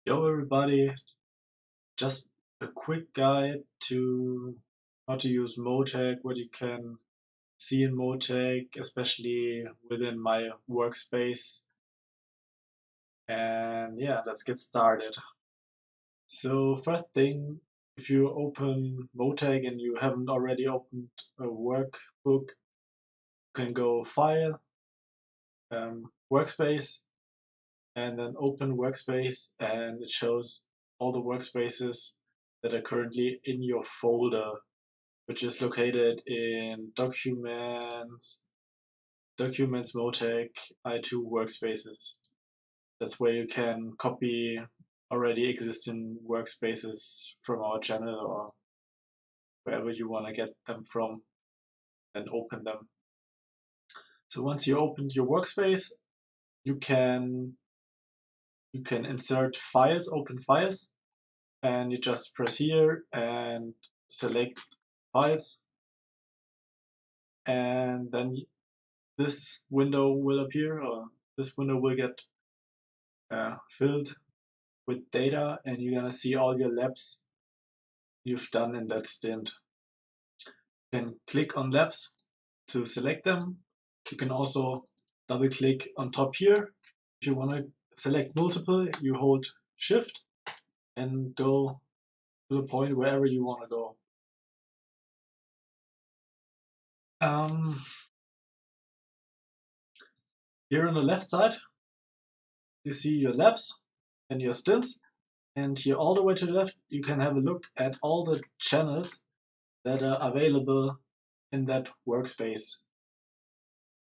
Yo everybody, just a quick guide to how to use Motec, what you can see in Motec, especially within my workspace. And yeah, let's get started. So first thing, if you open Motec and you haven't already opened a workbook, you can go File, Workspace, and then open Workspace, and it shows all the workspaces that are currently in your folder, which is located in Documents, Motec, i2 workspaces. That's where you can copy already existing workspaces from our channel or wherever you want to get them from and open them. So once you opened your workspace, you can insert files, open files, and you just press here and select files, and then this window will appear, or this window will get filled with data, and you're gonna see all your labs you've done in that stint. You can click on labs to select them. You can also double click on top here. If you want to select multiple, you hold shift and go to the point wherever you want to go. Here on the left side, you see your labs and your stints, and here all the way to the left, you can have a look at all the channels that are available in that workspace.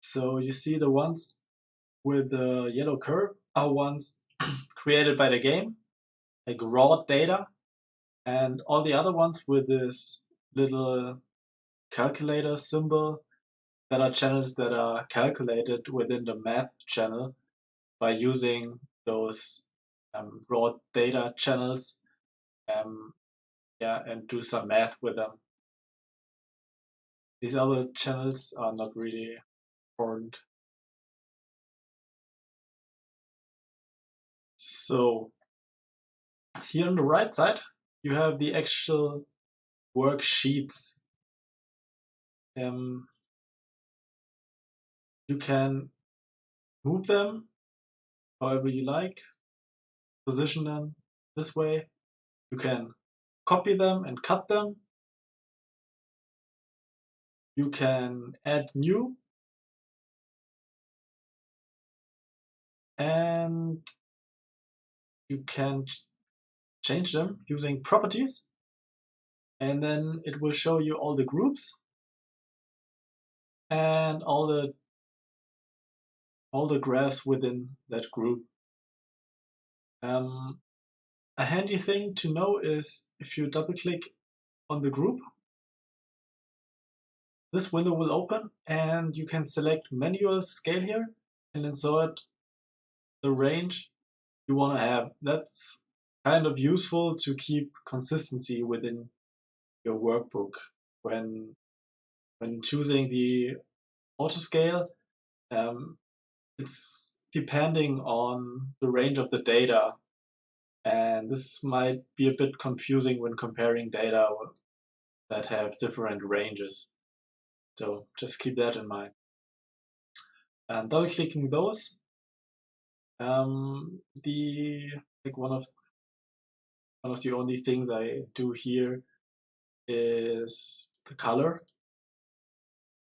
So you see the ones with the yellow curve are ones created by the game, like raw data, and all the other ones with this little calculator symbol that are channels that are calculated within the math channel by using those raw data channels, and do some math with them. These other channels are not really important. So here on the right side, you have the actual worksheets. You can move them however you like, position them this way. You can copy them and cut them. You can add new, and you can change them using properties, and then it will show you all the groups and all the graphs within that group. A handy thing to know is if you double click on the group, this window will open and you can select manual scale here and insert the range you want to have. That's kind of useful to keep consistency within your workbook. When choosing the auto scale, it's depending on the range of the data, and this might be a bit confusing when comparing data that have different ranges. So just keep that in mind. And double clicking those, the like one of the only things I do here is the color,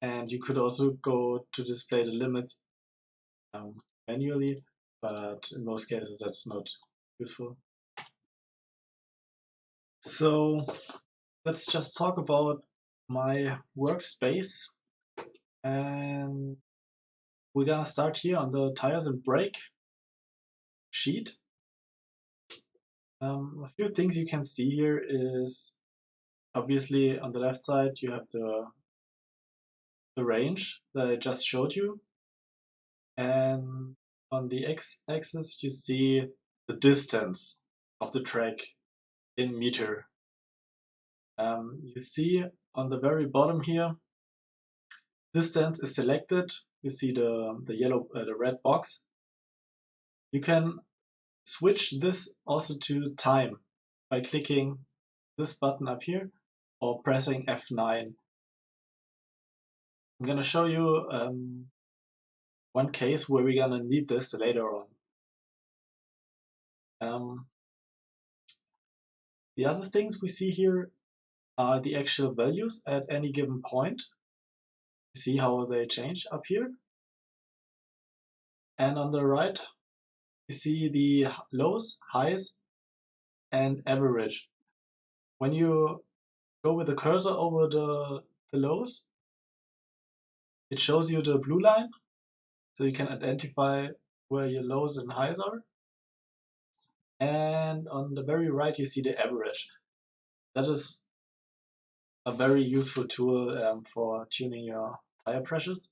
and you could also go to display the limits manually, but in most cases that's not useful. So let's just talk about my workspace, and we're gonna start here on the tires and brake sheet. A few things you can see here is obviously on the left side you have the range that I just showed you, and on the x-axis you see the distance of the track in meter. You see on the very bottom here, distance is selected. You see the yellow, the red box. You can switch this also to time by clicking this button up here or pressing F9. I'm gonna show you one case where we're gonna need this later on. The other things we see here are the actual values at any given point. You see how they change up here. And on the right, you see the lows, highs, and average. When you go with the cursor over the lows, it shows you the blue line, so you can identify where your lows and highs are. And on the very right, you see the average. That is a very useful tool for tuning your tire pressures.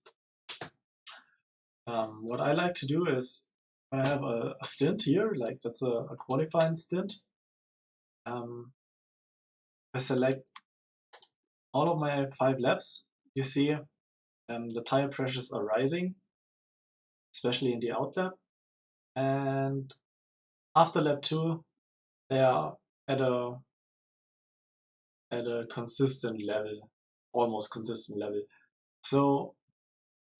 What I like to do is, when I have a stint here, like that's a qualifying stint, I select all of my 5 laps. You see the tire pressures are rising, especially in the out lap. And after lap 2, they are at a consistent level, almost consistent level. So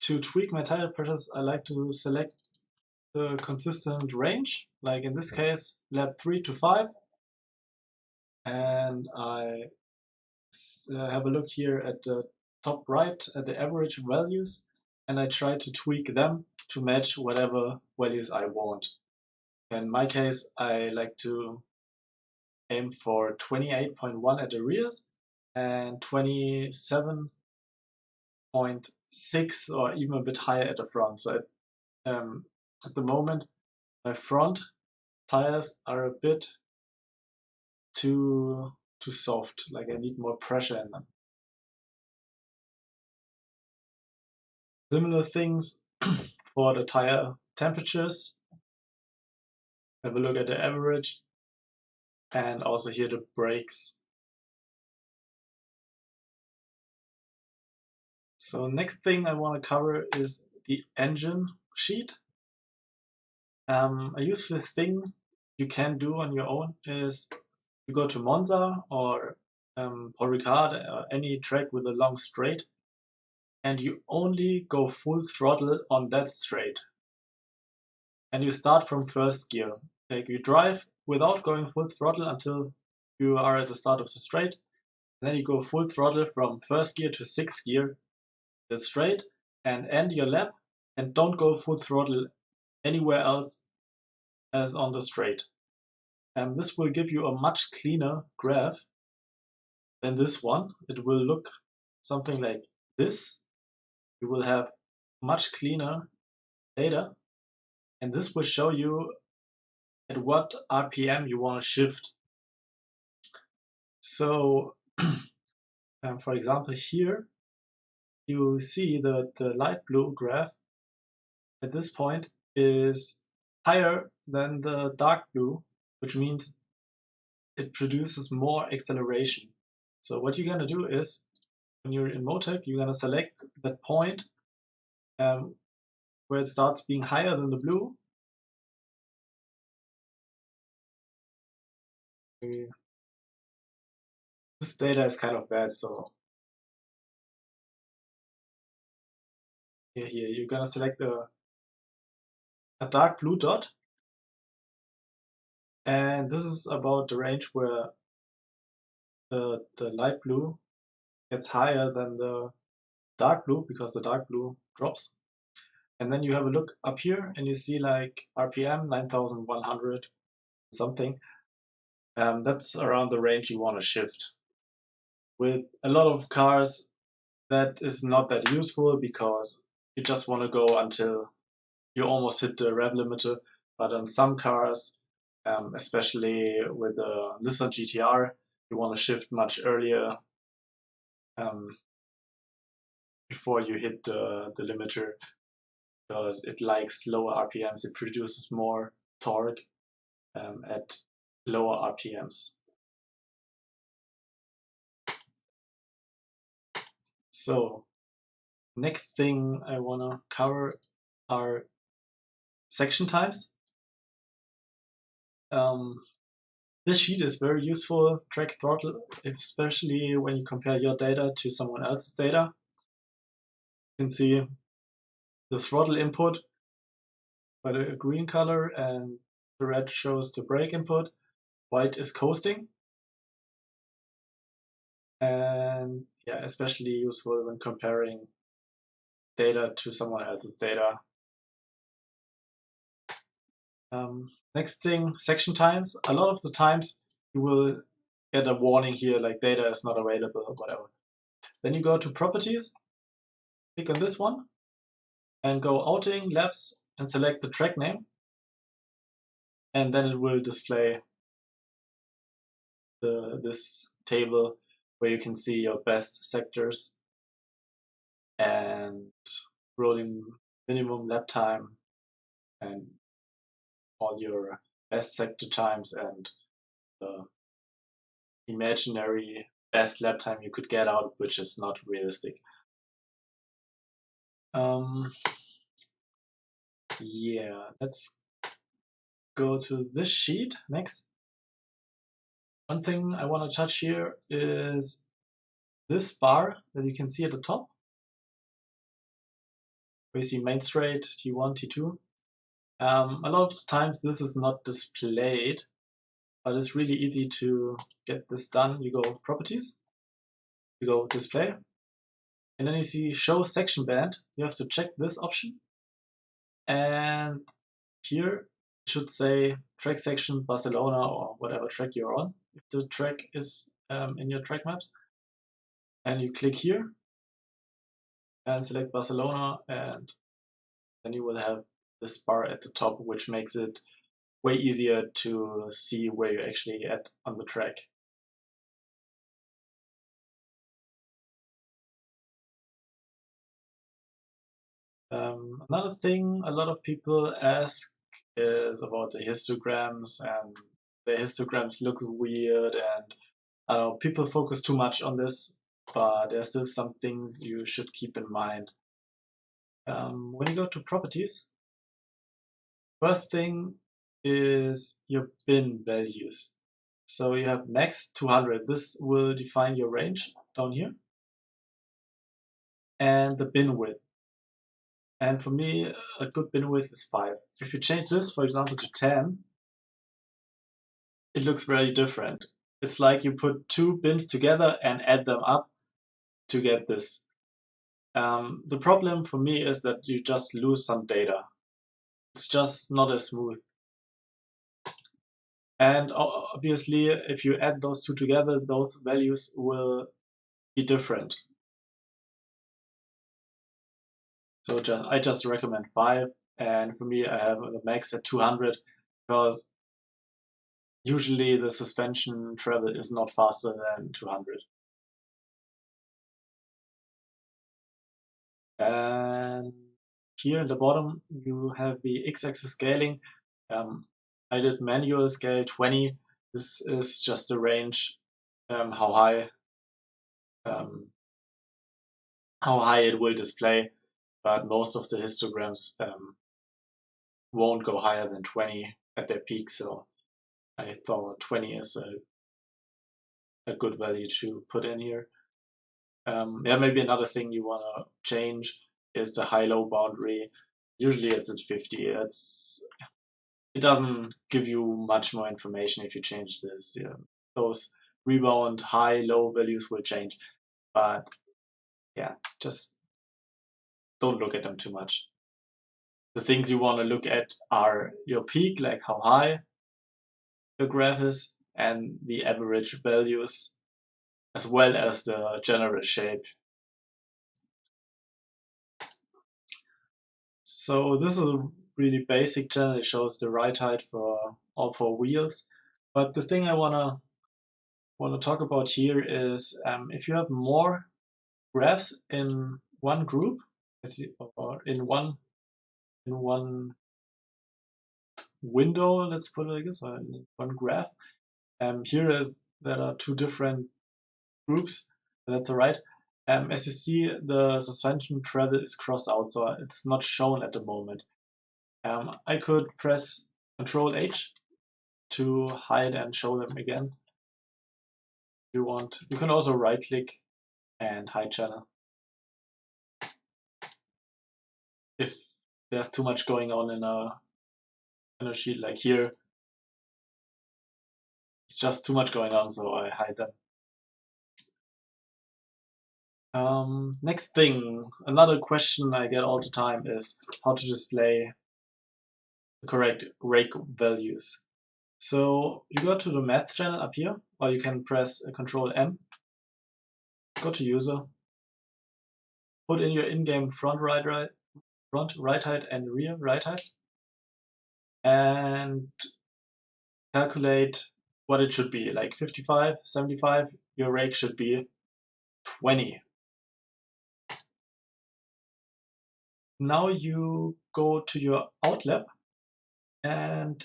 to tweak my tire pressures, I like to select the consistent range, like in this case, lap 3 to 5. And I have a look here at the top right at the average values, and I try to tweak them to match whatever values I want. In my case, I like to aim for 28.1 at the rears and 27.6 or even a bit higher at the front. So at the moment, my front tires are a bit too soft, like I need more pressure in them. Similar things for the tire temperatures. Have a look at the average and also here the brakes. So next thing I want to cover is the engine sheet. A useful thing you can do on your own is you go to Monza or Paul Ricard or any track with a long straight, and you only go full throttle on that straight. And you start from first gear. Like you drive without going full throttle until you are at the start of the straight. And then you go full throttle from first gear to sixth gear, that's straight, and end your lap, and don't go full throttle anywhere else as on the straight. And this will give you a much cleaner graph than this one. It will look something like this. You will have much cleaner data, and this will show you at what RPM you want to shift. So, for example, here you see that the light blue graph at this point is higher than the dark blue, which means it produces more acceleration. So what you're gonna do is, when you're in Motec, you're gonna select that point where it starts being higher than the blue. This data is kind of bad, so here you're gonna select a dark blue dot, and this is about the range where the light blue gets higher than the dark blue because the dark blue drops. And then you have a look up here and you see like RPM 9100 something. That's around the range you want to shift. With a lot of cars, that is not that useful because you just want to go until you almost hit the rev limiter. But on some cars, especially with the Nissan GTR, you want to shift much earlier before you hit the limiter, because it likes lower RPMs. It produces more torque at lower RPMs. So next thing I want to cover are section times. This sheet is very useful, track throttle, especially when you compare your data to someone else's data. You can see the throttle input by the green color, and the red shows the brake input. White is coasting. And yeah, especially useful when comparing data to someone else's data. Next thing, section times. A lot of the times you will get a warning here like data is not available or whatever. Then you go to properties, click on this one, and go outing, labs, and select the track name. And then it will display this table where you can see your best sectors and rolling minimum lap time and all your best sector times and the imaginary best lap time you could get out, which is not realistic. Yeah, let's go to this sheet next. One thing I want to touch here is this bar that you can see at the top. We see main straight, T1, T2. A lot of the times this is not displayed, but it's really easy to get this done. You go properties, you go display, and then you see show section band. You have to check this option. And here it should say track section Barcelona or whatever track you're on, if the track is in your track maps. And you click here and select Barcelona, and then you will have this bar at the top, which makes it way easier to see where you're actually at on the track. Another thing a lot of people ask is about the histograms, and the histograms look weird, and I don't know, people focus too much on this, but there's still some things you should keep in mind. When you go to properties, first thing is your bin values. So you have max 200. This will define your range down here. And the bin width. And for me, a good bin width is 5. If you change this, for example, to 10, it looks very different. It's like you put two bins together and add them up to get this. The problem for me is that you just lose some data. It's just not as smooth. And obviously, if you add those two together, those values will be different. So I just recommend 5, and for me I have the max at 200 because usually the suspension travel is not faster than 200. And here in the bottom you have the x-axis scaling. I did manual scale 20. This is just the range, how high it will display, but most of the histograms won't go higher than 20 at their peak, so I thought 20 is a good value to put in here. Yeah, maybe another thing you want to change is the high-low boundary. Usually it's at 50. It doesn't give you much more information if you change this. Yeah. Those rebound high-low values will change, but yeah, just don't look at them too much. The things you want to look at are your peak, like how high the graph is, and the average values, as well as the general shape. So this is a really basic channel. It shows the ride height for all 4 wheels. But the thing I wanna talk about here is if you have more graphs in one group, or in one window, let's put it like this, or in one graph. There are 2 different groups. That's alright. As you see, the suspension travel is crossed out, so it's not shown at the moment. I could press Ctrl H to hide and show them again if you want. You can also right click and hide channel if there's too much going on in a sheet. Like here, it's just too much going on, so I hide them. Next thing, another question I get all the time is how to display the correct Raik values. So you go to the math channel up here, or you can press Control M, go to user, put in your in-game front right height and rear right height, and calculate what it should be, like 55, 75, your Raik should be 20. Now you go to your outlap and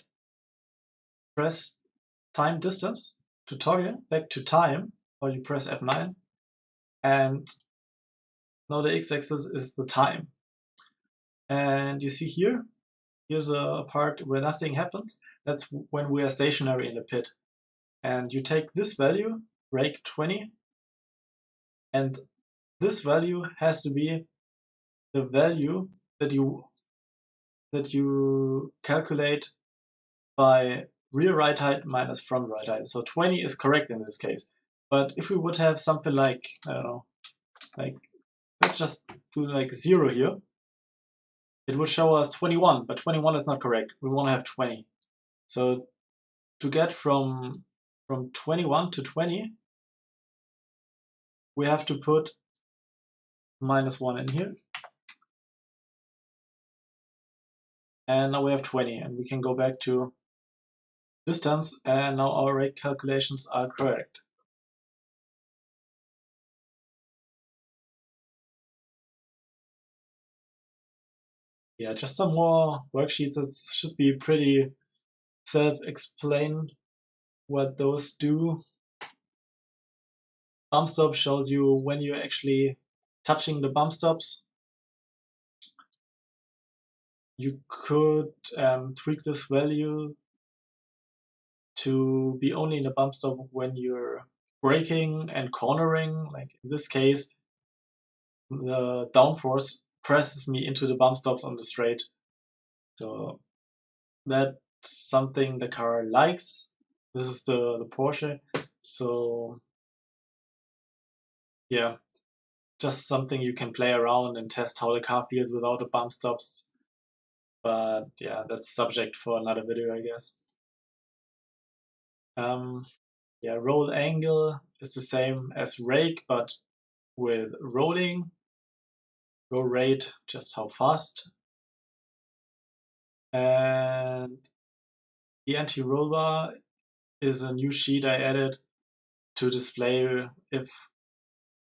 press time distance to toggle back to time, or you press F9, and now the x-axis is the time. And you see here, here's a part where nothing happens. That's when we are stationary in the pit. And you take this value, Raik 20, and this value has to be the value that you calculate by rear right height minus front right height. So 20 is correct in this case. But if we would have something like, I don't know, like, let's just do like 0 here, it would show us 21, but 21 is not correct. We want to have 20. So to get from 21 to 20, we have to put -1 in here. And now we have 20, and we can go back to distance, and now our rate calculations are correct. Yeah, just some more worksheets. It should be pretty self-explained what those do. Bump stop shows you when you're actually touching the bump stops. You could tweak this value to be only in the bump stop when you're braking and cornering. Like in this case, the downforce presses me into the bump stops on the straight. So that's something the car likes. This is the Porsche. So yeah, just something you can play around and test how the car feels without the bump stops. But yeah, that's subject for another video, I guess. Yeah, roll angle is the same as Raik, but with rolling. Roll rate, just how fast. And the anti-roll bar is a new sheet I added to display if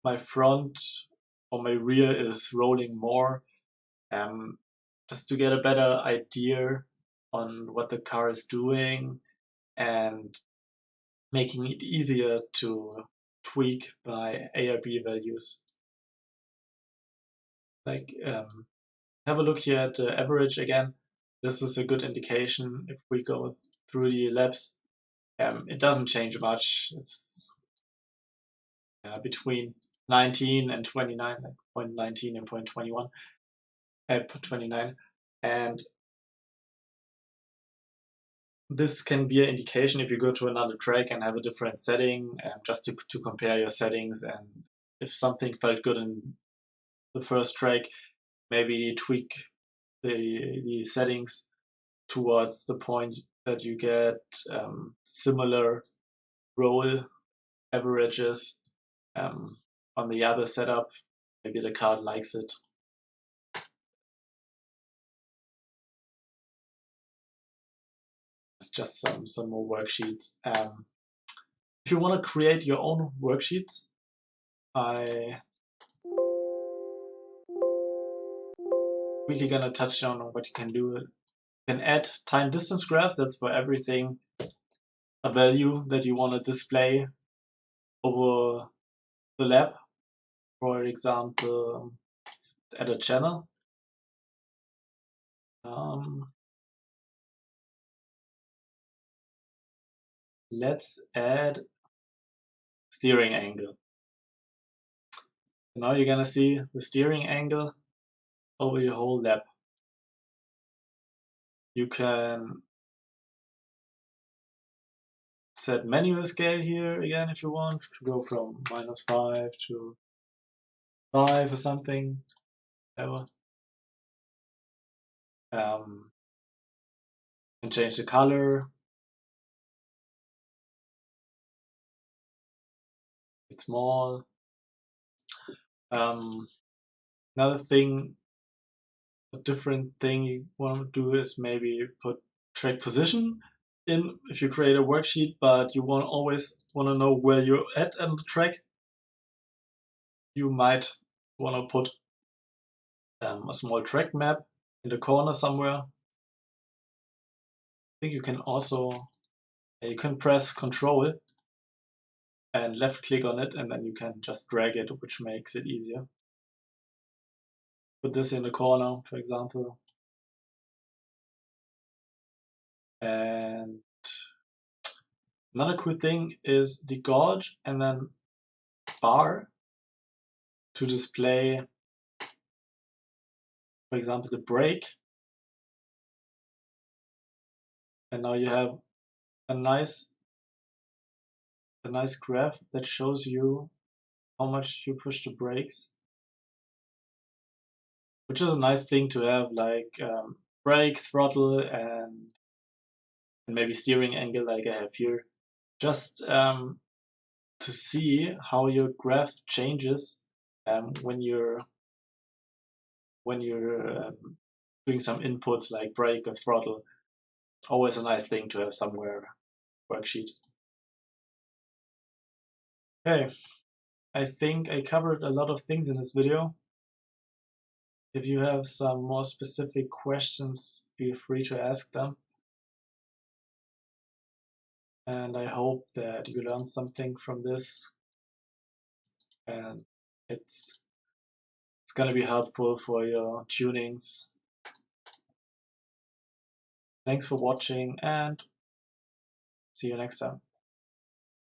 my front or my rear is rolling more, just to get a better idea on what the car is doing and making it easier to tweak by A or B values. Like, have a look here at the average again. This is a good indication if we go through the laps. It doesn't change much. It's between 19 and 29, like 0.19 and 0.21, 29. And this can be an indication if you go to another track and have a different setting, just to compare your settings. And if something felt good in the first track, maybe tweak the settings towards the point that you get similar roll averages on the other setup. Maybe the card likes it. It's just some more worksheets. If you want to create your own worksheets, I quickly gonna touch on what you can do. You can add time distance graphs. That's for everything, a value that you want to display over the lap. For example, add a channel. let's add steering angle. Now you're gonna see the steering angle over your whole lap. You can set manual scale here again if you want to go from -5 to 5 or something, whatever. And change the color. It's small. Another thing, a different thing you want to do is maybe put track position in if you create a worksheet, but you always want to know where you're at on the track. You might want to put a small track map in the corner somewhere. I think you can also you can press Control and left click on it, and then you can just drag it, which makes it easier. Put this in the corner, for example. And another cool thing is the gauge and then bar to display, for example, the brake. And now you have a nice graph that shows you how much you push the brakes, which is a nice thing to have, like brake, throttle, and maybe steering angle like I have here. Just to see how your graph changes when you're doing some inputs like brake or throttle. Always a nice thing to have somewhere, worksheet. Okay, I think I covered a lot of things in this video. If you have some more specific questions, feel free to ask them. And I hope that you learned something from this, and it's gonna be helpful for your tunings. Thanks for watching, and see you next time.